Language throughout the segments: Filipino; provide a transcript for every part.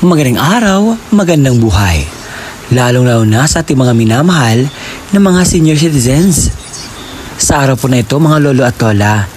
Magandang araw, magandang buhay. Lalong-lalo na sa ating mga minamahal na mga senior citizens. Sa araw po na ito mga lolo at lola,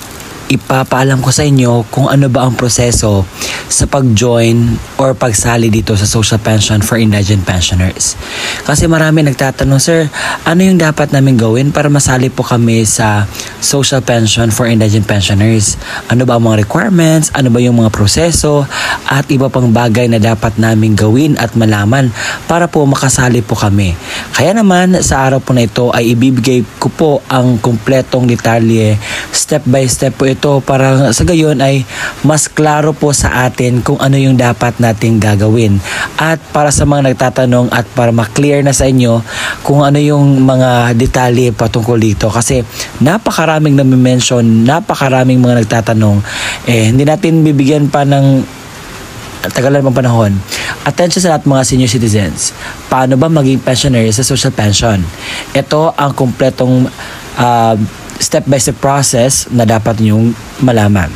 ipapaalam ko sa inyo kung ano ba ang proseso sa pag-join or pagsali dito sa social pension for indigent pensioners. Kasi marami nagtatanong, sir, ano yung dapat namin gawin para masali po kami sa social pension for indigent pensioners? Ano ba ang mga requirements? Ano ba yung mga proseso? At iba pang bagay na dapat namin gawin at malaman para po makasali po kami. Kaya naman sa araw po na ito ay ibibigay ko po ang kumpletong detalye, step by step po ito para sa gayon ay mas klaro po sa atin kung ano yung dapat nating gagawin. At para sa mga nagtatanong at para ma-clear na sa inyo kung ano yung mga detalye patungkol dito. Kasi napakaraming nami-mention, napakaraming mga nagtatanong. Hindi natin bibigyan pa ng tagalan ng panahon. Attention sa lahat mga senior citizens. Paano ba maging pensioner sa social pension? Ito ang kumpletong step-by-step process na dapat niyong malaman.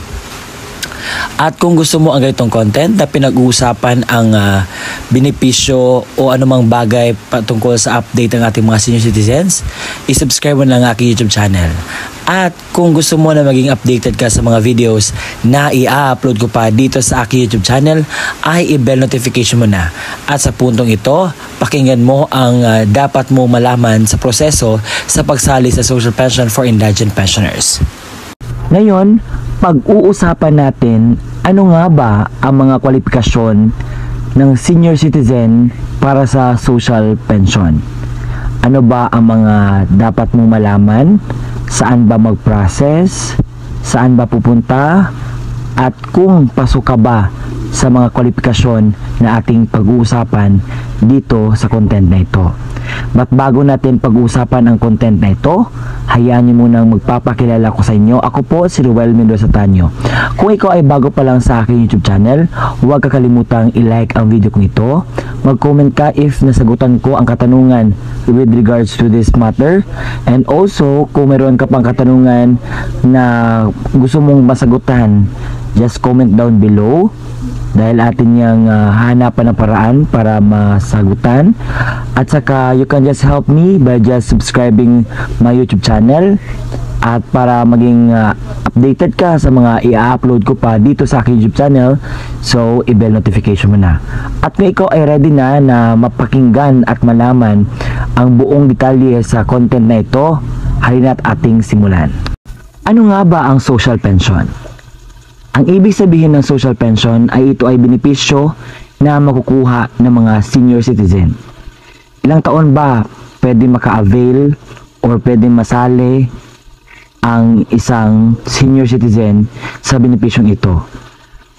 At kung gusto mo ang ganitong content na pinag-uusapan ang benepisyo o anumang bagay patungkol sa update ng ating mga senior citizens, isubscribe mo na ang aking YouTube channel. At kung gusto mo na maging updated ka sa mga videos na i-upload ko pa dito sa aking YouTube channel, ay i-bell notification mo na. At sa puntong ito, pakinggan mo ang dapat mo malaman sa proseso sa pagsali sa social pension for indigent pensioners. Ngayon, pag-uusapan natin ano nga ba ang mga kwalifikasyon ng senior citizen para sa social pension. Ano ba ang mga dapat mong malaman? Saan ba mag-process? Saan ba pupunta? At kung pasok ka ba sa mga kwalifikasyon na ating pag-uusapan dito sa content na ito. But bago natin pag-uusapan ang content na ito, hayaan niyo munang magpapakilala ko sa inyo. Ako po si Ruel Mendoza Tanyo. Kung ikaw ay bago pa lang sa aking YouTube channel, huwag kakalimutang i-like ang video kong ito. Mag-comment ka if nasagutan ko ang katanungan with regards to this matter. And also, kung meron ka pang katanungan na gusto mong masagutan, just comment down below. Dahil atin niyang hanapan ng paraan para masagutan. At saka you can just help me by just subscribing my YouTube channel. At para maging updated ka sa mga i-upload ko pa dito sa aking YouTube channel, so i-bell notification mo na. At kung ikaw ay ready na mapakinggan at malaman ang buong detalye sa content na ito, halina't ating simulan. Ano nga ba ang social pension? Ang ibig sabihin ng social pension ay ito ay benepisyo na makukuha ng mga senior citizen. Ilang taon ba pwede maka-avail or pwede masali ang isang senior citizen sa benepisyong ito?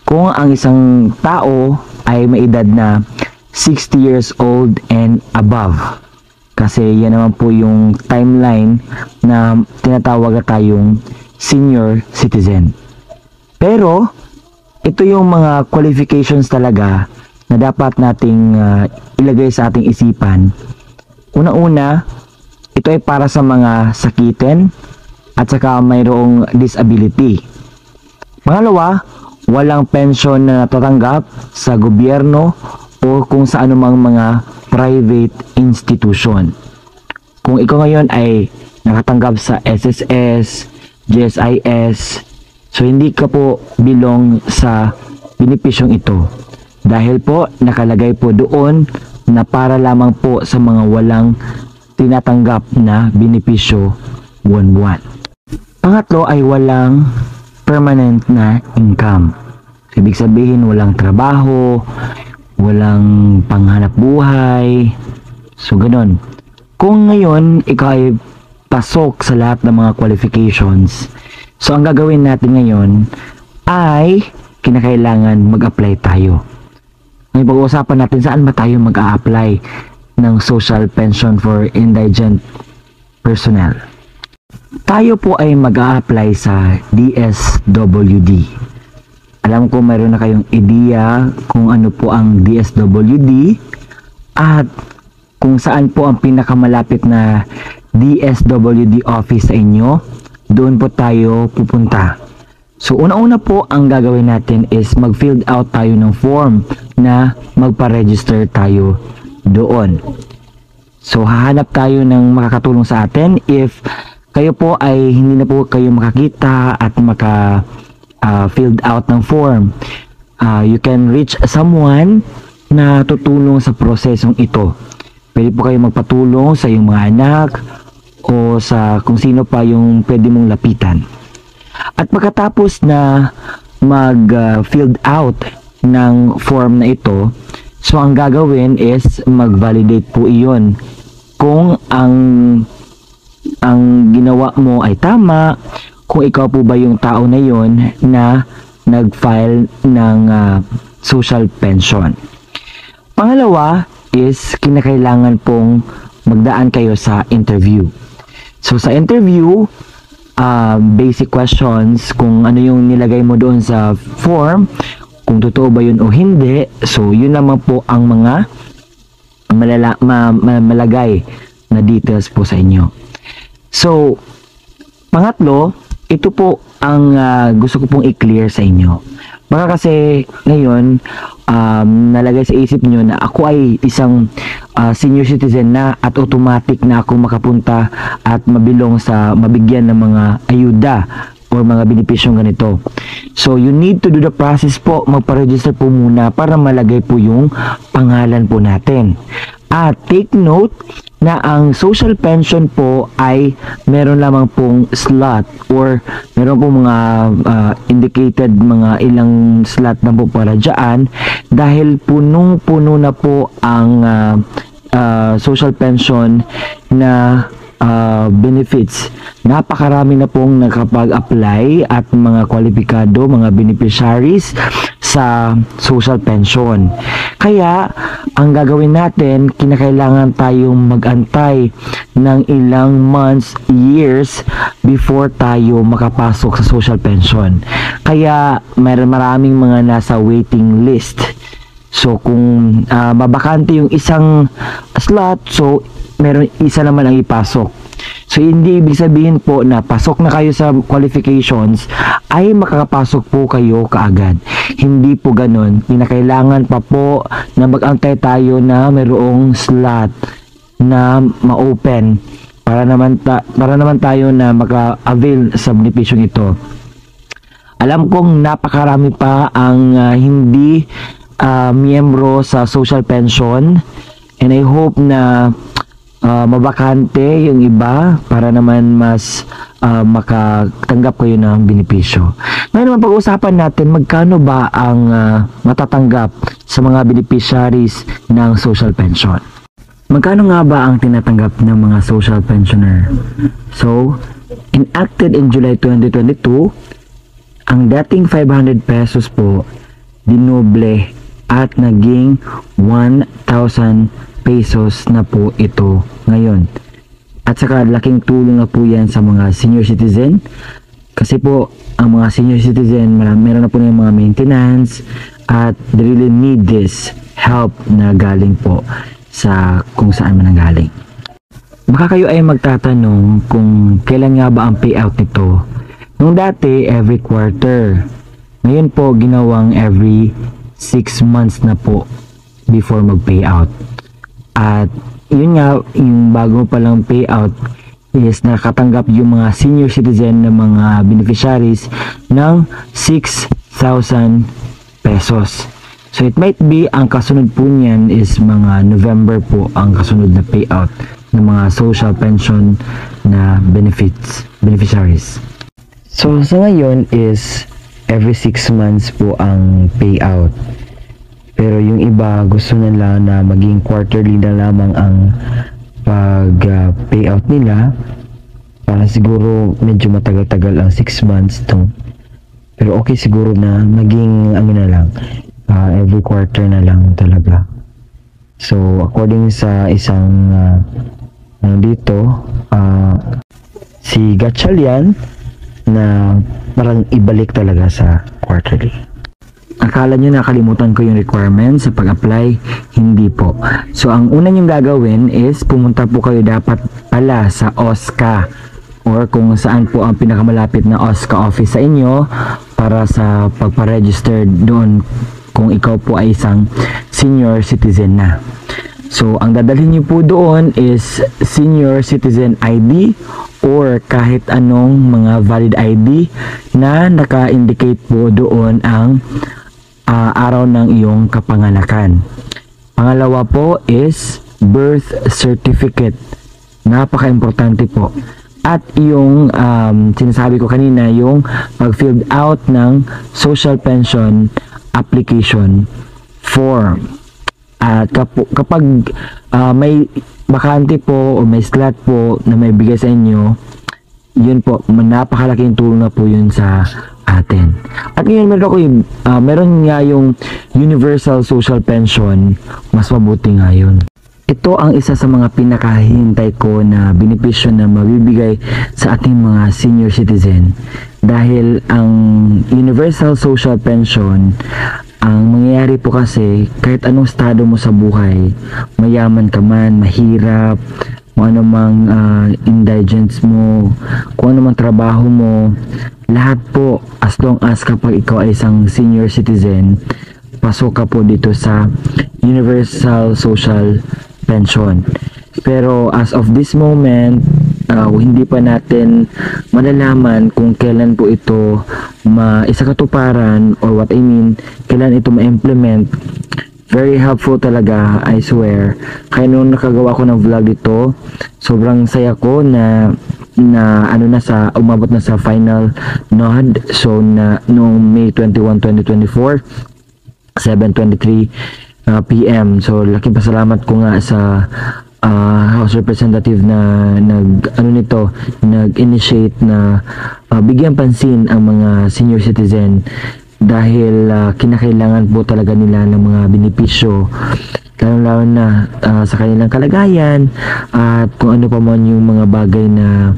Kung ang isang tao ay may edad na 60 years old and above. Kasi yan naman po yung timeline na tinatawag tayong senior citizen. Pero, ito yung mga qualifications talaga na dapat nating ilagay sa ating isipan. Una-una, ito ay para sa mga sakitin at saka mayroong disability. Pangalawa, walang pension na natatanggap sa gobyerno o kung sa anumang mga private institution. Kung ikaw ngayon ay nakatanggap sa SSS, GSIS, so hindi ka po belong sa benepisyong ito. Dahil po nakalagay po doon na para lamang po sa mga walang tinatanggap na benepisyo buwan-buwan. Pangatlo ay walang permanent na income. Ibig sabihin walang trabaho, walang panghanap buhay. So ganun. Kung ngayon ikaw ay pasok sa lahat ng mga qualifications, so ang gagawin natin ngayon ay kinakailangan mag-apply tayo. Ngayon pag-uusapan natin saan ba tayo mag-a-apply ng social pension for indigent personnel. Tayo po ay mag-a-apply sa DSWD. Alam ko mayroon na kayong ideya kung ano po ang DSWD at kung saan po ang pinakamalapit na DSWD office sa inyo. Doon po tayo pupunta. So una-una po ang gagawin natin is mag-fill out tayo ng form na magpa-register tayo doon. So hahanap tayo ng makakatulong sa atin if kayo po ay hindi na po kayo makakita at filled out ng form. You can reach someone na tutulong sa prosesong ito. Pwede po kayo magpatulong sa iyong mga anak o sa kung sino pa yung pwede mong lapitan. At pagkatapos na mag-filled out ng form na ito, so ang gagawin is mag-validate po iyon kung ang ginawa mo ay tama, kung ikaw po ba yung tao na yon na nag-file ng social pension. Pangalawa is kinakailangan pong magdaan kayo sa interview. So sa interview, basic questions kung ano yung nilagay mo doon sa form, kung totoo ba yun o hindi. So yun naman po ang mga malagay na details po sa inyo. So pangatlo, ito po ang gusto ko pong i-clear sa inyo. Baka kasi ngayon nalagay sa isip nyo na ako ay isang senior citizen na at automatic na ako makapunta at mabigyan ng mga ayuda or mga benepisyong ganito. So you need to do the process po, magpa-register po muna para malagay po yung pangalan po natin. At take note na ang social pension po ay meron lamang pong slot or meron pong mga indicated mga ilang slot na po para dyan dahil punong-puno na po ang social pension na benefits. Napakarami na pong nakapag-apply at mga kwalipikado, mga beneficiaries sa social pension. Kaya, ang gagawin natin, kinakailangan tayong mag-antay ng ilang months, years before tayo makapasok sa social pension. Kaya, maraming mga nasa waiting list. So, kung mabakante yung isang slot, so, meron isa naman ang ipasok. So, hindi ibig sabihin po na pasok na kayo sa qualifications ay makakapasok po kayo kaagad. Hindi po ganun. Kinakailangan pa po na mag-antay tayo na mayroong slot na ma-open para naman tayo na maka-avail sa benepisyong ito. Alam kong napakarami pa ang hindi miyembro sa social pension and I hope na mabakante yung iba para naman mas makatanggap kayo ng benepisyo. Ngayon naman pag-uusapan natin magkano ba ang matatanggap sa mga beneficiaries ng social pension. Magkano nga ba ang tinatanggap ng mga social pensioner? So, enacted in July 2022, ang dating 500 pesos po dinoble at naging 1,000 pesos na po ito ngayon. At saka laking tulong na po yan sa mga senior citizen kasi po ang mga senior citizen meron na po na yung mga maintenance at they really need this help na galing po sa kung saan man galing. Baka kayo ay magtatanong kung kailan nga ba ang payout nito. Nung dati every quarter, ngayon po ginawang every 6 months na po before mag-payout. At yun nga, yung bago palang payout is nakatanggap yung mga senior citizen na mga beneficiaries ng 6,000 pesos. So it might be ang kasunod po niyan is mga November po ang kasunod na payout ng mga social pension na beneficiaries. So sa ngayon is every 6 months po ang payout. Pero yung iba gusto nila na maging quarterly na lamang ang pag-payout nila para siguro medyo matagal-tagal ang 6 months to. Pero okay siguro na maging ano na lang, every quarter na lang talaga. So according sa isang dito, si Gatchalian na parang ibalik talaga sa quarterly. Akala nyo nakalimutan ko yung requirements sa pag-apply? Hindi po. So, ang una nyong gagawin is pumunta po kayo dapat pala sa OSCA or kung saan po ang pinakamalapit na OSCA office sa inyo para sa pagpa-register doon kung ikaw po ay isang senior citizen na. So, ang dadalhin niyo po doon is senior citizen ID or kahit anong mga valid ID na naka-indicate po doon ang araw ng iyong kapanganakan. Pangalawa po is birth certificate. Napaka-importante po. At yung sinasabi ko kanina, yung pag-filled out ng social pension application form. At kapag may bakante po o may slot po na may bigay sa inyo, yun po, napakalaking tulong na po yun sa atin. At ngayon meron nga yung universal social pension, mas mabuti nga yun. Ito ang isa sa mga pinakahintay ko na benepisyo na mabibigay sa ating mga senior citizen, dahil ang universal social pension, ang mangyayari po kasi kahit anong estado mo sa buhay, mayaman ka man, mahirap, kung ano mang indigents mo, kung ano mang trabaho mo, lahat po, as long as kapag ikaw ay isang senior citizen, pasok ka po dito sa universal social pension. Pero as of this moment, hindi pa natin malalaman kung kailan po ito maisakatuparan, or what I mean, kailan ito ma-implement. Very helpful talaga, I swear. Kaya nung nakagawa ko ng vlog dito, sobrang saya ko na umabot na sa final nod. So noong May 21, 2024, 7:23 PM. So laking pasalamat ko nga sa House Representative na nag-initiate na bigyan pansin ang mga senior citizen, dahil kinakailangan po talaga nila ng mga benepisyo, lalo na sa kanilang kalagayan at kung ano pa man yung mga bagay na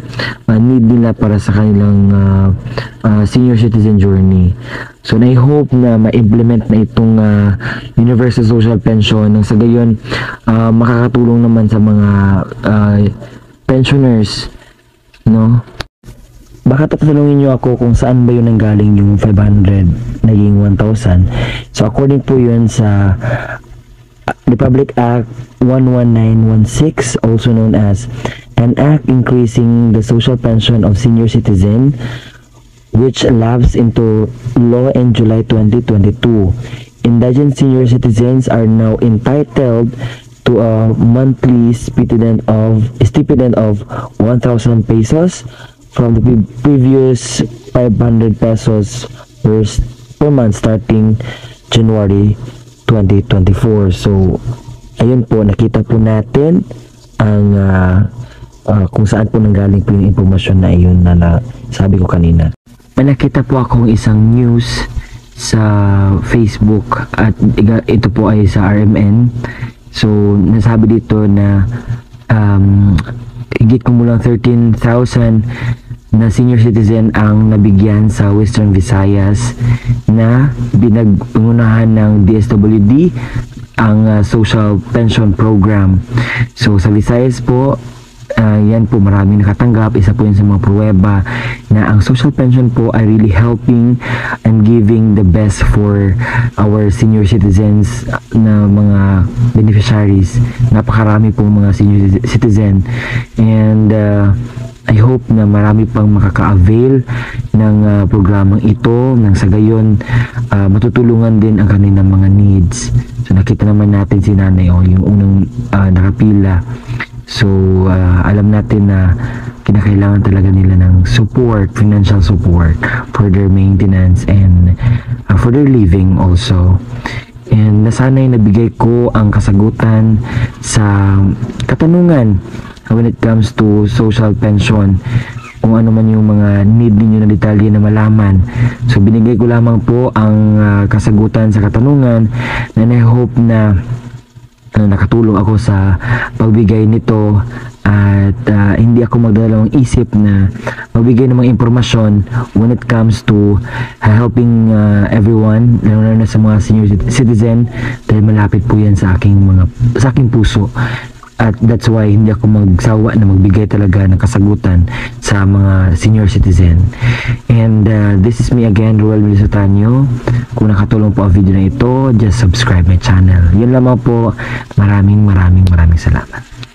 need nila para sa kanilang senior citizen journey. So I hope na ma-implement na itong universal social pension, nang sa gayon makakatulong naman sa mga pensioners, no? Baka tatanungin nyo ako kung saan ba yun nanggaling yung 500 naging 1,000. So according po yun sa Republic Act 11916, also known as an act increasing the social pension of senior citizen, which lapsed into law in July 2022. Indigent senior citizens are now entitled to a monthly stipend of 1,000 pesos from the previous 500 pesos per month starting January 2024. So, ayun po, nakita po natin ang kung saan po nanggaling po yung impormasyon na iyon na sabi ko kanina. May nakita po akong isang news sa Facebook, at ito po ay sa RMN. So, nasabi dito na higit kumulang 13,000 na senior citizen ang nabigyan sa Western Visayas na binag-ungunahan ng DSWD ang social pension program. So sa Visayas po, yan po, maraming nakatanggap. Isa po yun sa mga pruweba na ang social pension po ay really helping and giving the best for our senior citizens na mga beneficiaries. Napakarami po mga senior citizen, and I hope na marami pang makaka-avail ng programang ito, nang sa gayon matutulungan din ang kanilang mga needs. So nakita naman natin si nanay, yung unang nakapila. So alam natin na kinakailangan talaga nila ng support, financial support for their maintenance and for their living also. And nasanay nabigay ko ang kasagutan sa katanungan when it comes to social pension, kung ano man yung mga need ninyo na detalye na malaman. So binigay ko lamang po ang kasagutan sa katanungan, and I hope na nakatulong ako sa pagbigay nito, at hindi ako magdalawang isip na magbigay ng mga impormasyon when it comes to helping everyone, lalo na sa mga senior citizen, dahil malapit po yan sa aking puso. At that's why hindi ako magsawa na magbigay talaga ng kasagutan sa mga senior citizen. And this is me again, Ruel Milisotanyo. Kung nakatulong po ang video na ito, just subscribe my channel. Yun lamang po. Maraming salamat.